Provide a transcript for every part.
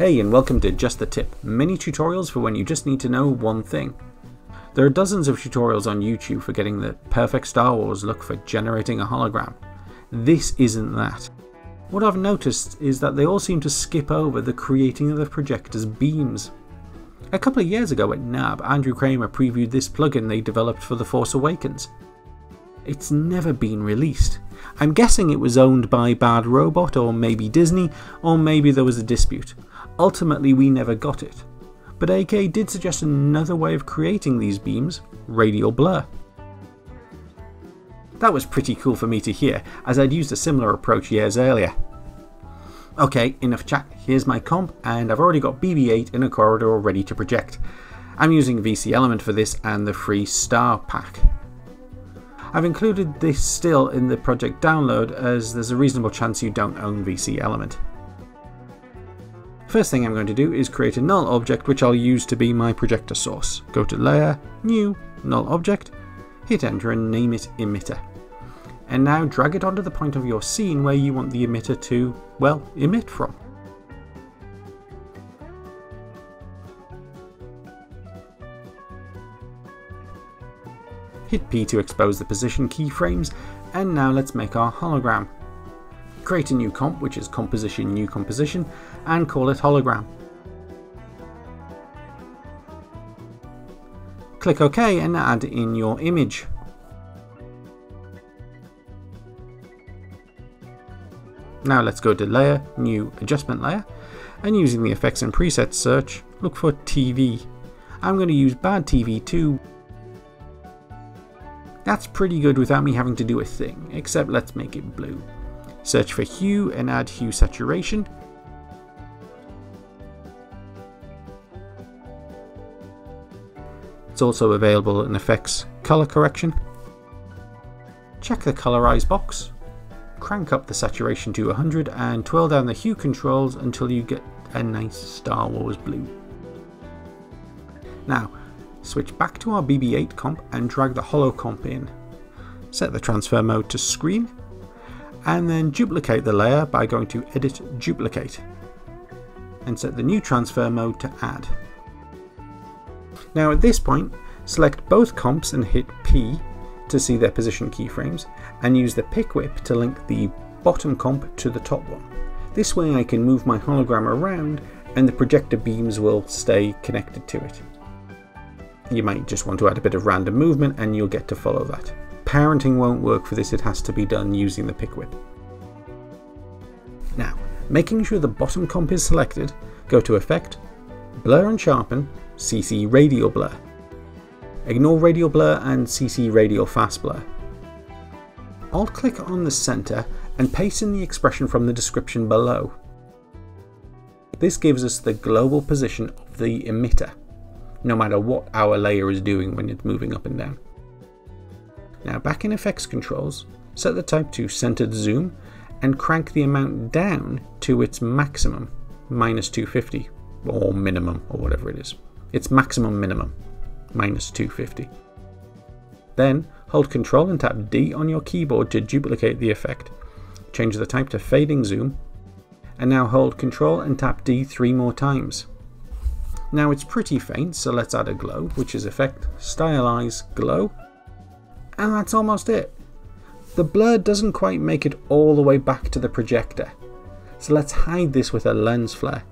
Hey, and welcome to Just the Tip, mini tutorials for when you just need to know one thing. There are dozens of tutorials on YouTube for getting the perfect Star Wars look for generating a hologram. This isn't that. What I've noticed is that they all seem to skip over the creating of the projector's beams. A couple of years ago at NAB, Andrew Kramer previewed this plugin they developed for The Force Awakens. It's never been released. I'm guessing it was owned by Bad Robot, or maybe Disney, or maybe there was a dispute. Ultimately, we never got it. But AK did suggest another way of creating these beams, radial blur. That was pretty cool for me to hear, as I'd used a similar approach years earlier. Okay, enough chat, here's my comp, and I've already got BB-8 in a corridor ready to project. I'm using VC Element for this and the free Star pack. I've included this still in the project download, as there's a reasonable chance you don't own VC Element. First thing I'm going to do is create a null object which I'll use to be my projector source. Go to Layer, New, Null Object, hit Enter and name it Emitter. And now drag it onto the point of your scene where you want the emitter to, well, emit from. Hit P to expose the position keyframes, and now let's make our hologram. Create a new comp, which is Composition New Composition, and call it Hologram. Click OK and add in your image. Now let's go to Layer, New, Adjustment Layer, and using the Effects and Presets search, look for TV. I'm going to use Bad TV 2. That's pretty good without me having to do a thing, except let's make it blue. Search for hue and add hue saturation. It's also available in Effects Color Correction. Check the Colorize box. Crank up the saturation to 100 and twirl down the hue controls until you get a nice Star Wars blue. Now, switch back to our BB-8 comp and drag the holo comp in. Set the transfer mode to screen, and then duplicate the layer by going to Edit Duplicate, and set the new transfer mode to Add. Now at this point, select both comps and hit P to see their position keyframes, and use the pick whip to link the bottom comp to the top one. This way I can move my hologram around and the projector beams will stay connected to it. You might just want to add a bit of random movement and you'll get to follow that. Parenting won't work for this, it has to be done using the pick whip. Now, making sure the bottom comp is selected, go to Effect, Blur and Sharpen, CC Radial Blur. Ignore Radial Blur and CC Radial Fast Blur. Alt-click on the center and paste in the expression from the description below. This gives us the global position of the emitter, no matter what our layer is doing when it's moving up and down. Now back in Effects Controls, set the type to Centered Zoom and crank the amount down to its maximum, -250, or minimum, or whatever it is. It's maximum minimum, -250. Then hold Ctrl and tap D on your keyboard to duplicate the effect. Change the type to Fading Zoom, and now hold Ctrl and tap D 3 more times. Now it's pretty faint, so let's add a glow, which is Effect, Stylize, Glow, and that's almost it. The blur doesn't quite make it all the way back to the projector, so let's hide this with a lens flare.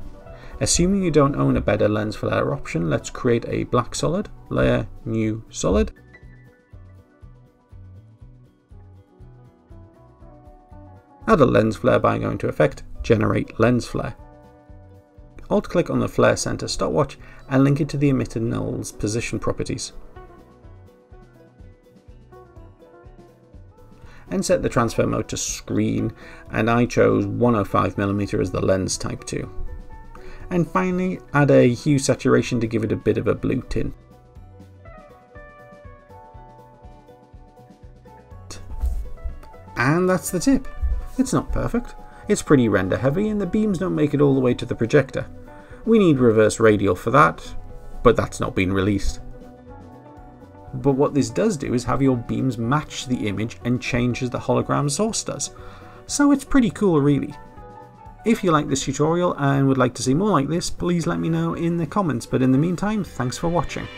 Assuming you don't own a better lens flare option, let's create a black solid, Layer, New, Solid. Add a lens flare by going to Effect, Generate Lens Flare. Alt-click on the flare center stopwatch and link it to the emitter null's position properties. And set the transfer mode to screen, and I chose 105mm as the lens type too. And finally, add a hue saturation to give it a bit of a blue tint. And that's the tip. It's not perfect. It's pretty render heavy and the beams don't make it all the way to the projector. We need reverse radial for that, but that's not been released. But what this does do is have your beams match the image and change as the hologram source does. So it's pretty cool really. If you like this tutorial and would like to see more like this, please let me know in the comments. But in the meantime, thanks for watching.